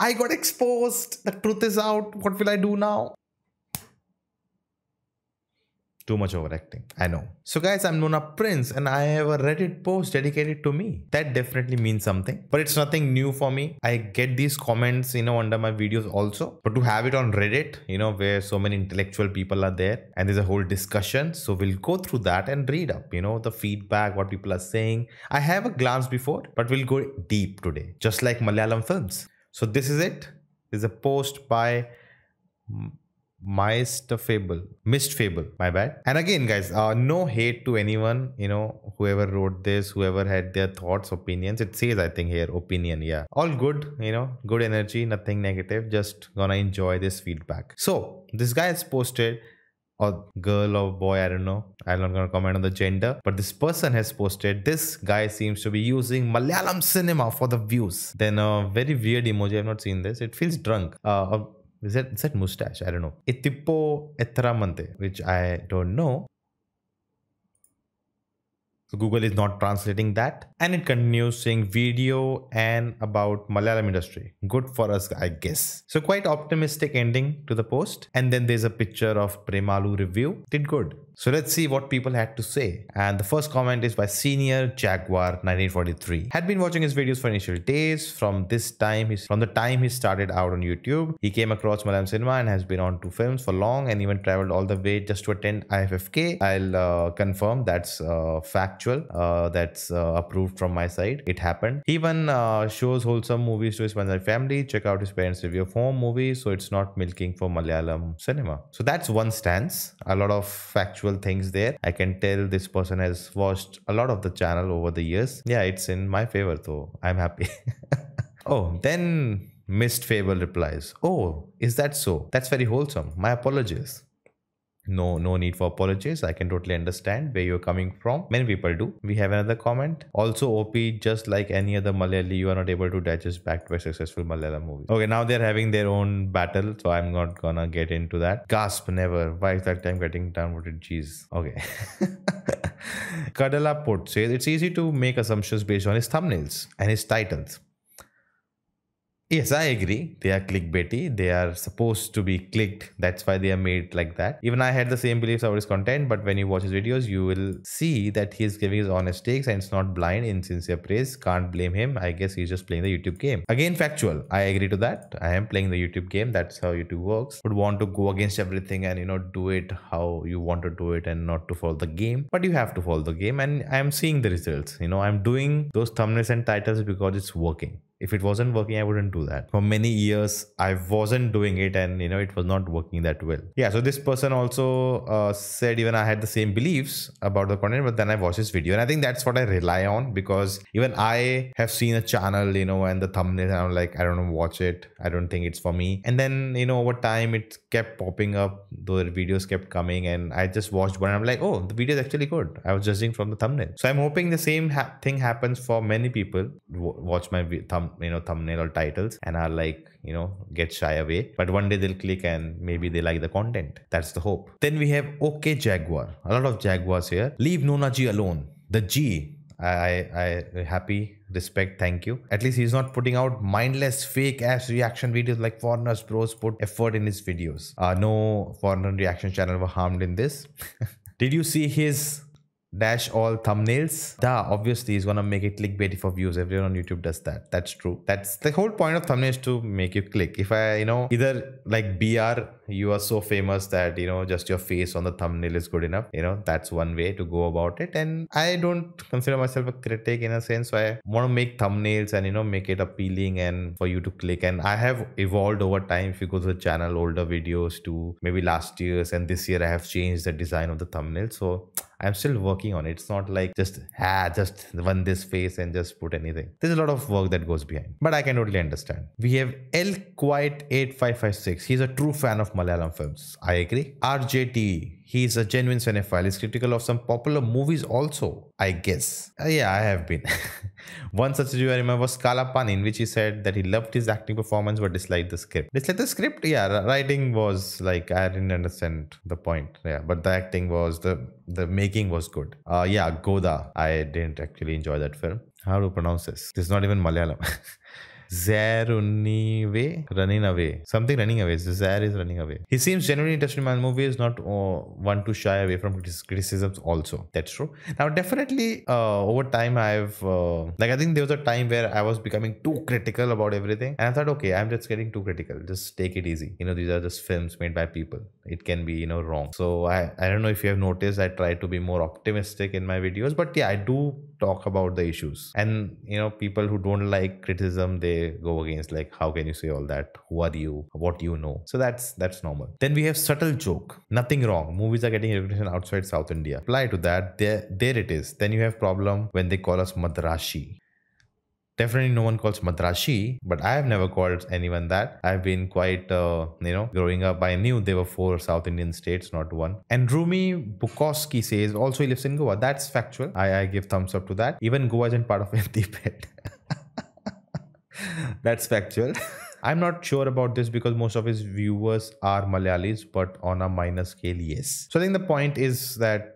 I got exposed. The truth is out. What will I do now? Too much overacting, I know. So guys, I'm Nona Prince and I have a Reddit post dedicated to me. That definitely means something, but it's nothing new for me. I get these comments, under my videos also, but to have it on Reddit, where so many intellectual people are there and there's a whole discussion. So we'll go through that and read up, the feedback, what people are saying. I have a glance before, but we'll go deep today, just like Malayalam films. So this is it. This is a post by Mist Fable, my bad. And again, guys, no hate to anyone, whoever wrote this, whoever had their thoughts, opinions. It says, I think here, opinion, yeah. All good, good energy, nothing negative. Just gonna enjoy this feedback. So this guy has posted, or girl or boy, I don't know. I'm not gonna comment on the gender, but this person has posted, this guy seems to be using Malayalam cinema for the views. Then a very weird emoji, I've not seen this. It feels drunk. Is that mustache? I don't know. Itippo Etramante, which I don't know. So Google is not translating that. And it continues saying video and about Malayalam industry. Good for us, I guess. So quite optimistic ending to the post. And then there's a picture of Premalu review. Did good. So let's see what people had to say. And the first comment is by Senior Jaguar 1943. Had been watching his videos for initial days. From the time he started out on YouTube, he came across Malayalam cinema and has been on to films for long and even traveled all the way just to attend IFFK. I'll confirm that's factual. That's approved from my side. It happened. He even shows wholesome movies to his family. Check out his parents' review of home movies. So it's not milking for Malayalam cinema. So that's one stance. A lot of factual things there. I can tell this person has watched a lot of the channel over the years. Yeah, it's in my favor, so I'm happy. Oh, then Mist Fable replies, oh, is that so? That's very wholesome. My apologies. No need for apologies. I can totally understand where you're coming from. Many people do. We have another comment. Also, OP, just like any other Malayali, you are not able to digest back to a successful Malayalam movie. Okay, now they're having their own battle, so I'm not gonna get into that. Gasp, never. Why is that time getting downvoted? Jeez. Okay. Kadala Put says, it's easy to make assumptions based on his thumbnails and his titles. Yes, I agree. They are clickbaity. They are supposed to be clicked. That's why they are made like that. Even I had the same beliefs about his content, but when you watch his videos, you will see that he is giving his honest takes and it's not blind, insincere praise. Can't blame him. I guess he's just playing the YouTube game. Again, factual. I agree to that. I am playing the YouTube game. That's how YouTube works. Would want to go against everything and, do it how you want to do it and not to follow the game. But you have to follow the game and I am seeing the results. I'm doing those thumbnails and titles because it's working. If it wasn't working, I wouldn't do that. For many years, I wasn't doing it and, it was not working that well. Yeah, so this person also said even I had the same beliefs about the content, but then I watched this video. And I think that's what I rely on because even I have seen a channel, and the thumbnail and I'm like, I don't know, watch it. I don't think it's for me. And then, over time, it kept popping up. The videos kept coming and I just watched one and I'm like, oh, the video is actually good. I was judging from the thumbnail. So I'm hoping the same thing happens for many people who watch my thumbnail or titles and are like, get shy away. But one day they'll click and maybe they like the content. That's the hope. Then we have OK Jaguar. A lot of Jaguars here. Leave Nona G alone. The G. I happy, respect, thank you. At least he's not putting out mindless fake ass reaction videos like foreigners bros put effort in his videos. No foreigner reaction channel were harmed in this. Did you see his dash all thumbnails? Obviously he's gonna make it clickbaity for views. Everyone on YouTube does that. That's true. That's the whole point of thumbnails, to make you click. If I, either like BR, you are so famous that, just your face on the thumbnail is good enough. That's one way to go about it. And I don't consider myself a critic in a sense. So I want to make thumbnails and, make it appealing and for you to click. And I have evolved over time. If you go to the channel, older videos to maybe last year's and this year, I have changed the design of the thumbnail. So I'm still working on it. It's not like just run this face and just put anything. There's a lot of work that goes behind, but I can totally understand. We have L Quiet 8556. He's a true fan of Malayalam films. I agree. RJT. He's a genuine cinephile. He's critical of some popular movies also, I guess. Yeah, I have been. One such review I remember was Kalapan, in which he said that he loved his acting performance but disliked the script. Disliked the script? Yeah, writing was like, I didn't understand the point. Yeah, but the acting was, the making was good. Yeah, Goda. I didn't actually enjoy that film. How to pronounce this? This is not even Malayalam. Zerunive running away. Something running away. Zer is running away. He seems genuinely interested in my movie. Is not one to shy away from criticisms. Also, that's true. Now, definitely, over time, I've like I think there was a time where I was becoming too critical about everything, and I thought, okay, I'm just getting too critical. Just take it easy. These are just films made by people. It can be wrong. So I don't know if you have noticed. I try to be more optimistic in my videos, but yeah, I do talk about the issues. And people who don't like criticism, they go against, like, how can you say all that? Who are you? What do you know? So that's normal. Then we have subtle joke. Nothing wrong. Movies are getting recognition outside South India. Apply to that. There it is. Then you have problem when they call us Madrashi. Definitely no one calls Madrashi, but I have never called anyone that. I've been quite, growing up, I knew there were 4 South Indian states, not one. And Rumi Bukowski says also he lives in Goa. That's factual. I give thumbs up to that. Even Goa isn't part of Indipendent. That's factual. I'm not sure about this because most of his viewers are Malayalis, but on a minor scale, yes. So I think the point is that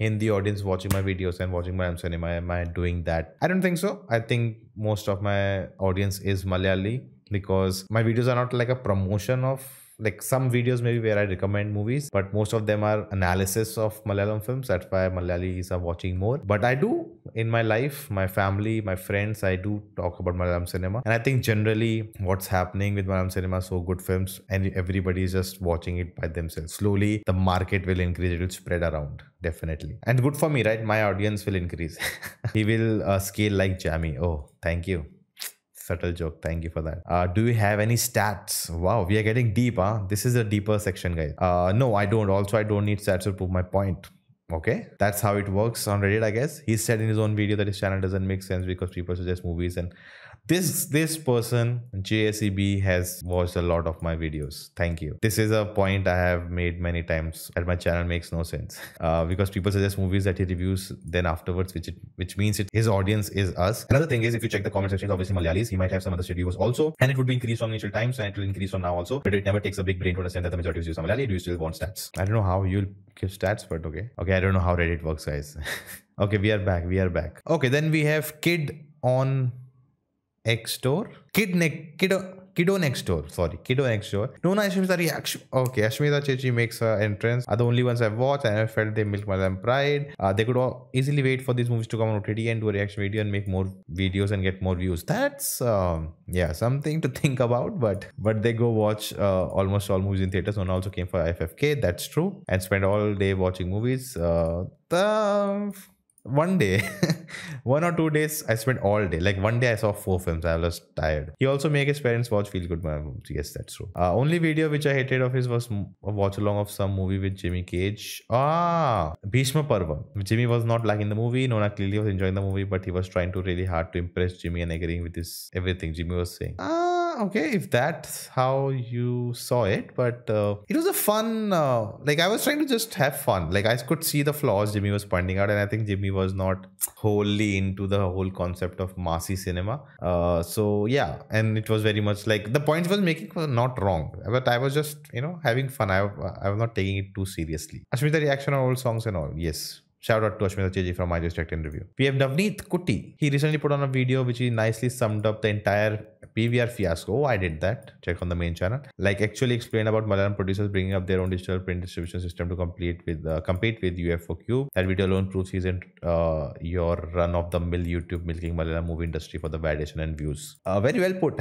in the audience watching my videos and watching Malayalam cinema, am I doing that? I don't think so. I think most of my audience is Malayali because my videos are not like a promotion of, like, some videos maybe where I recommend movies, but most of them are analysis of Malayalam films. That's why Malayalis are watching more. But I do, in my life, my family, my friends, I do talk about Malayalam cinema. And I think generally what's happening with Malayalam cinema, so good films, and everybody is just watching it by themselves. Slowly, the market will increase. It will spread around. Definitely. And good for me, right? My audience will increase. He will scale like Jamie. Oh, thank you. Subtle joke. Thank you for that. Do you have any stats? Wow, we are getting deep, huh? This is a deeper section, guys. No, I don't. Also, I don't need stats to prove my point. Okay, that's how it works on Reddit, I guess. He said in his own video that his channel doesn't make sense because people suggest movies, and this person, JSEB, has watched a lot of my videos. Thank you. This is a point I have made many times, that my channel makes no sense because people suggest movies that he reviews then afterwards, which means his audience is us. Another thing is, if you check the comment section, obviously Malayalis, he might have some other state viewers also, and it would be increased from initial times, and it will increase from now also. But it never takes a big brain to understand that the majority of you are Malayali. Do you still want stats? I don't know how you'll give stats, but okay. I don't know how Reddit works, guys. Okay, we are back. Okay, then we have Kid on X door. Kiddo next door. Sorry, Kiddo next door. Nona Ashmita reaction. Okay, Ashmita Chechi makes her entrance. Are the only ones I've watched, and I felt they milk Malayalam pride. They could easily wait for these movies to come on OTT and do a reaction video and make more videos and get more views. That's something to think about. But they go watch almost all movies in theaters. Nona also came for FFK. That's true, and spent all day watching movies. One day, 1 or 2 days, I spent all day. Like one day I saw 4 films. I was tired. He also made his parents watch feel good movies. Yes, that's true. Only video which I hated of his was a watch along of some movie with Jimmy Cage. Bhishma Parva. Jimmy was not liking the movie. Nona clearly was enjoying the movie, but he was trying to really hard to impress Jimmy and agreeing with his everything Jimmy was saying. Okay, if that's how you saw it, but it was a fun, like I was trying to just have fun. Like I could see the flaws Jimmy was pointing out, and I think Jimmy was not wholly into the whole concept of massy cinema. So yeah, and it was very much like the points was making were not wrong, but I was just, having fun. I was not taking it too seriously. Ashmita reaction on old songs and all. Yes. Shout out to Ashmita Cheji from My Direct Interview. We have Navneet Kuti. He recently put on a video which he nicely summed up the entire PVR fiasco. Oh, I did that. Check on the main channel. Like actually explained about Malayalam producers bringing up their own digital print distribution system to compete with UFO Cube. That video alone proves he isn't your run-of-the-mill YouTube milking Malayalam movie industry for the validation and views. Very well put.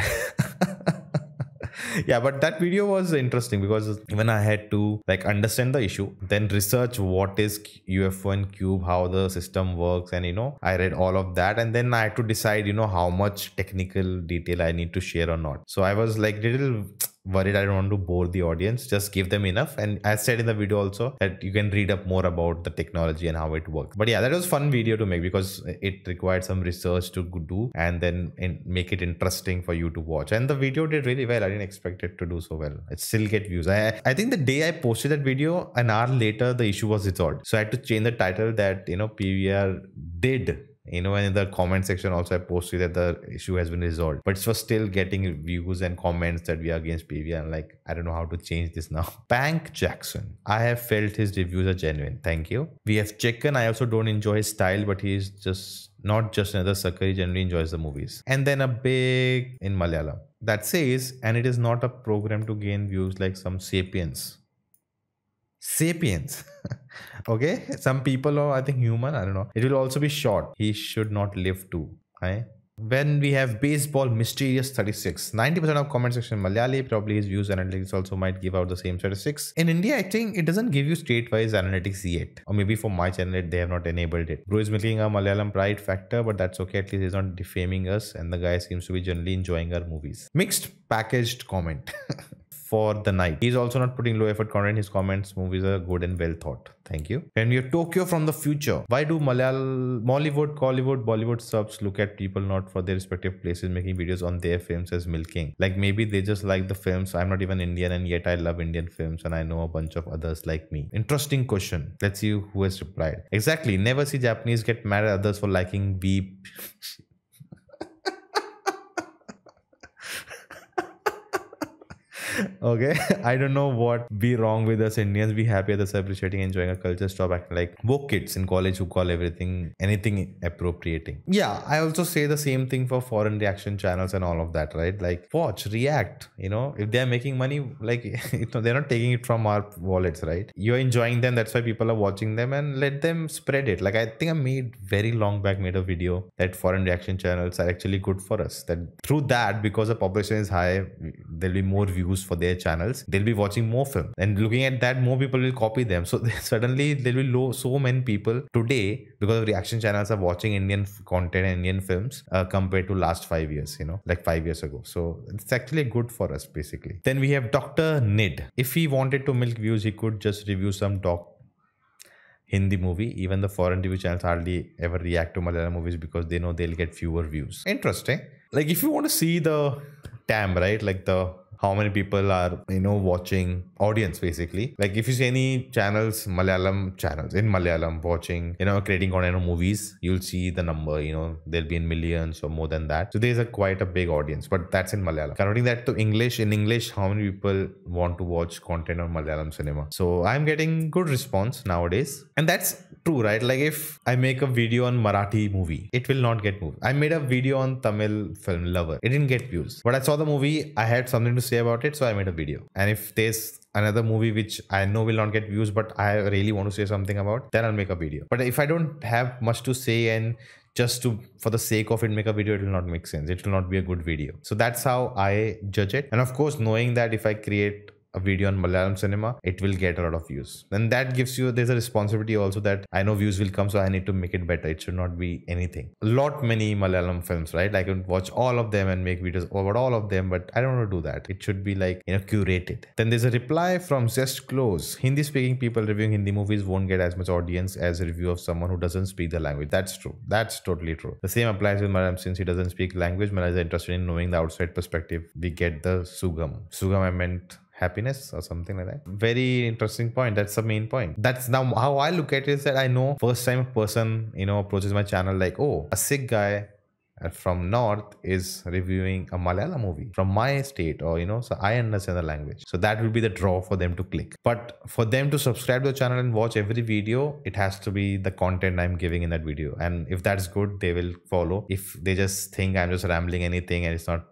Yeah, but that video was interesting because even I had to like understand the issue, then research what is UFO and Cube, how the system works, and I read all of that, and then I had to decide how much technical detail I need to share or not. So I was like little worried. I don't want to bore the audience, just give them enough. And I said in the video also that you can read up more about the technology and how it works. But yeah, that was a fun video to make because it required some research to do and then make it interesting for you to watch. And the video did really well. I didn't expect it to do so well. It still get views. I think the day I posted that video, an hour later the issue was resolved, so I had to change the title that PVR did In the comment section also I posted that the issue has been resolved, but it was still getting views and comments that we are against PV. I'm like, I don't know how to change this now. Pank Jackson, I have felt his reviews are genuine. Thank you. We have Chicken. I also don't enjoy his style, but he's just not just another sucker. He generally enjoys the movies. And then a big in Malayalam that says, and it is not a program to gain views like some Sapiens. Sapiens. Okay, some people are, I think, human. I don't know. It will also be short. He should not live too. Right? When we have Baseball Mysterious 36, 90% of comment section Malayali, probably his views analytics also might give out the same statistics. In India, I think it doesn't give you state-wise analytics yet. Or maybe for my channel, they have not enabled it. Bro is making a Malayalam pride factor, but that's okay. At least he's not defaming us, and the guy seems to be generally enjoying our movies. Mixed packaged comment. For the night. He's also not putting low effort content. His comments, movies are good and well thought. Thank you. And we have Tokyo from the future. Why do Mollywood, Collywood, Bollywood subs look at people not for their respective places making videos on their films as milking? Like maybe they just like the films. I'm not even Indian and yet I love Indian films and I know a bunch of others like me. Interesting question. Let's see who has replied. Exactly. Never see Japanese get mad at others for liking beep. Okay, I don't know what be wrong with us Indians. Be happy at us appreciating, enjoying our culture. Stop acting like woke kids in college who call anything appropriating. Yeah, I also say the same thing for foreign reaction channels and all of that, right? Like watch, react. If they're making money, like they're not taking it from our wallets, right? You're enjoying them. That's why people are watching them, and let them spread it. Like I think I made a video that foreign reaction channels are actually good for us. That through that, because the population is high, there'll be more views for their channels. They'll be watching more film, and looking at that, more people will copy them. So suddenly there will be so many people today, because of reaction channels, are watching Indian content and Indian films compared to last 5 years, like 5 years ago. So it's actually good for us basically. Then we have Dr. Nid. If he wanted to milk views, he could just review some Hindi movie. Even the foreign TV channels hardly ever react to Malayalam movies because they know they'll get fewer views. Interesting. Like if you want to see the TAM, right? Like how many people are watching, audience basically. Like if you see any channels, Malayalam channels in Malayalam watching creating content on movies, you'll see the number. They'll be in millions or more than that. So there's quite a big audience, but that's in Malayalam. Converting that to English, in English, how many people want to watch content on Malayalam cinema? So I'm getting good response nowadays, and that's true, right? Like if I make a video on Marathi movie, it will not get moved. I made a video on Tamil film Lover, it didn't get views, but I saw the movie, I had something to say about it, so I made a video. And if there's another movie which I know will not get views, but I really want to say something about, then I'll make a video. But if I don't have much to say and just for the sake of it make a video, it will not make sense. It will not be a good video. So that's how I judge it. And of course, knowing that if I create a video on Malayalam cinema, it will get a lot of views. Then that gives you, there's a responsibility also that I know views will come, so I need to make it better. It should not be anything. Many Malayalam films, right? I can watch all of them and make videos about all of them, but I don't want to do that. It should be like, curated. Then there's a reply from Zest Close. Hindi speaking people reviewing Hindi movies won't get as much audience as a review of someone who doesn't speak the language. That's true. That's totally true. The same applies with Malayalam. Since he doesn't speak language, Malayalam is interested in knowing the outside perspective. We get the Sugam. Sugam, I meant happiness or something like that. Very interesting point. That's the main point. That's now how I look at it, is that I know first time a person approaches my channel like, oh, a sick guy from North is reviewing a Malayalam movie from my state, or so I understand the language. So that will be the draw for them to click. But for them to subscribe to the channel and watch every video, it has to be the content I'm giving in that video. And if that's good, they will follow. If they just think I'm just rambling anything and it's not,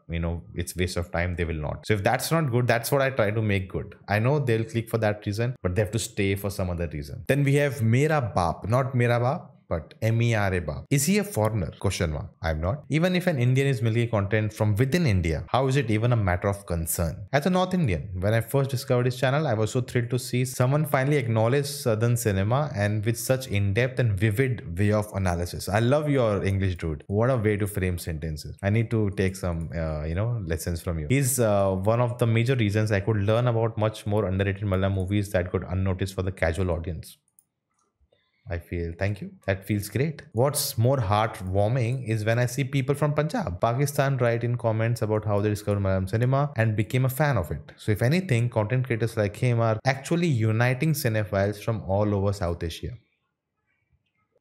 it's waste of time, they will not. So if that's not good, that's what I try to make good. I know they'll click for that reason, but they have to stay for some other reason. Then we have Mera Baap, not Mera Baap, but Mera Baap. Is he a foreigner? Question mark. I'm not. Even if an Indian is milking content from within India, how is it even a matter of concern? As a North Indian, when I first discovered his channel, I was so thrilled to see someone finally acknowledge Southern cinema, and with such in-depth and vivid way of analysis. I love your English, dude. What a way to frame sentences. I need to take some, lessons from you. He's one of the major reasons I could learn about much more underrated Malayalam movies that go unnoticed for the casual audience. I feel, thank you. That feels great. What's more heartwarming is when I see people from Punjab, Pakistan write in comments about how they discovered Malayalam cinema and became a fan of it. So if anything, content creators like him are actually uniting cinephiles from all over South Asia.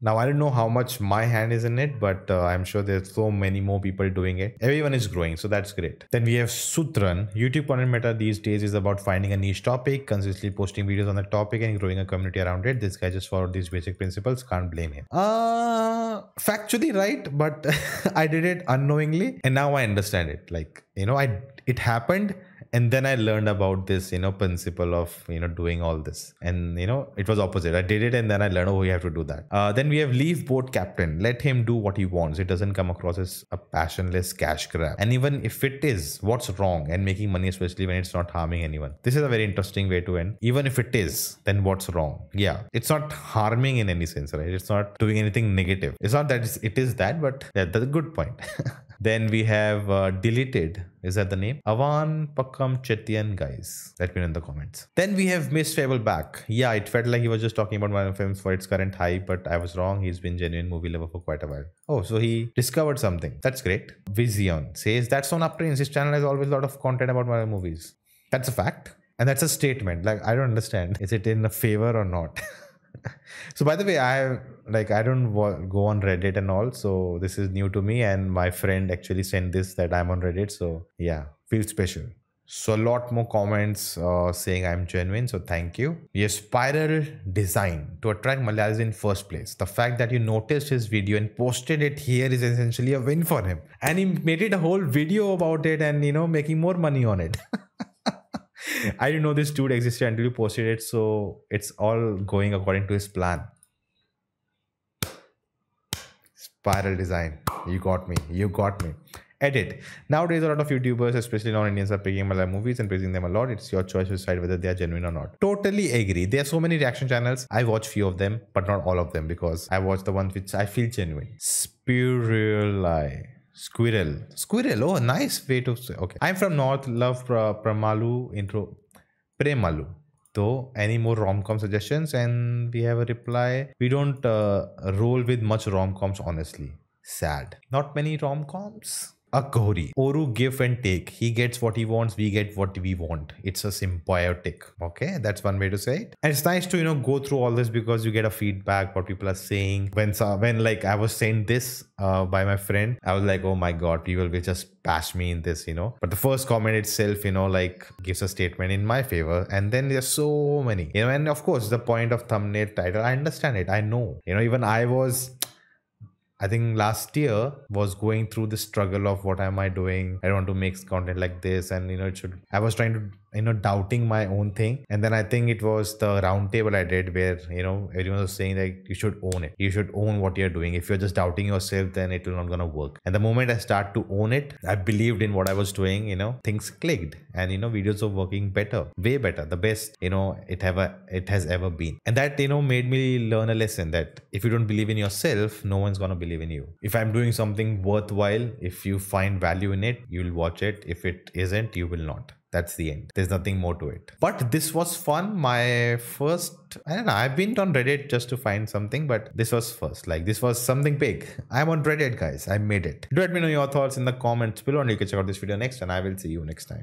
Now, I don't know how much my hand is in it, but I'm sure there's so many more people doing it. Everyone is growing, so that's great. Then we have Sutran. YouTube content meta these days is about finding a niche topic, consistently posting videos on the topic and growing a community around it. This guy just followed these basic principles. Can't blame him. Factually right, but I did it unknowingly and now I understand it. Like, it happened. And then I learned about this, principle of, doing all this. And, it was opposite. I did it and then I learned, oh, you have to do that. Then we have leave boat captain. Let him do what he wants. It doesn't come across as a passionless cash grab. And even if it is, what's wrong? And making money, especially when it's not harming anyone. This is a very interesting way to end. Even if it is, then what's wrong? Yeah, it's not harming in any sense, right? It's not doing anything negative. It's not that it is that, but yeah, that's a good point. Then we have deleted. Is that the name? Avan Pakam Chetian, guys. Let me know in the comments. Then we have Miss Fable back. Yeah, it felt like he was just talking about Malayalam films for its current hype, but I was wrong. He's been genuine movie lover for quite a while. Oh, so he discovered something. That's great. Vision says that's on Prince. His channel has always a lot of content about Malayalam movies. That's a fact. And that's a statement. Like, I don't understand. Is it in a favor or not? So by the way, I don't go on Reddit and all, so this is new to me, and my friend actually sent this that I'm on Reddit, so yeah, feels special. So a lot more comments saying I'm genuine, so thank you. Yes, spiral design to attract Malayalis in first place. The fact that you noticed his video and posted it here is essentially a win for him, and he made it a whole video about it and making more money on it. I didn't know this dude existed until you posted it, so it's all going according to his plan. Spiral design. You got me. You got me. Edit. Nowadays, a lot of YouTubers, especially non-Indians, are picking Malayalam movies and praising them a lot. It's your choice to decide whether they are genuine or not. Totally agree. There are so many reaction channels. I watch few of them, but not all of them because I watch the ones which I feel genuine. Spiruli. Squirrel. Oh, nice way to say. Okay. I'm from North. Love Pramalu intro. Premalu. So, any more rom-com suggestions? And we have a reply. We don't roll with much rom-coms, honestly. Sad. Not many rom-coms. A Kohri. Oru give and take. He gets what he wants. We get what we want. It's a symbiotic. Okay, that's one way to say it. And it's nice to go through all this because you get a feedback what people are saying. When like I was saying this by my friend, I was like, oh my god, people will just bash me in this, But the first comment itself, like gives a statement in my favor. And then there's so many, And of course, the point of thumbnail title, I understand it. I know, even I think last year was going through the struggle of what am I doing? I don't want to make content like this, and I was trying to doubting my own thing. And then I think it was the round table I did where everyone was saying that you should own it. You should own what you're doing. If you're just doubting yourself, then it will not gonna work. And the moment I start to own it, I believed in what I was doing, things clicked, and videos are working better, way better, the best it has ever been. And that made me learn a lesson that if you don't believe in yourself, no one's gonna believe in you. If I'm doing something worthwhile, if you find value in it, you'll watch it. If it isn't, you will not. That's the end. There's nothing more to it. But this was fun. My first, I don't know, I've been on Reddit just to find something, but this was first. Like, this was something big. I'm on Reddit, guys. I made it. Do let me know your thoughts in the comments below, and you can check out this video next, and I will see you next time.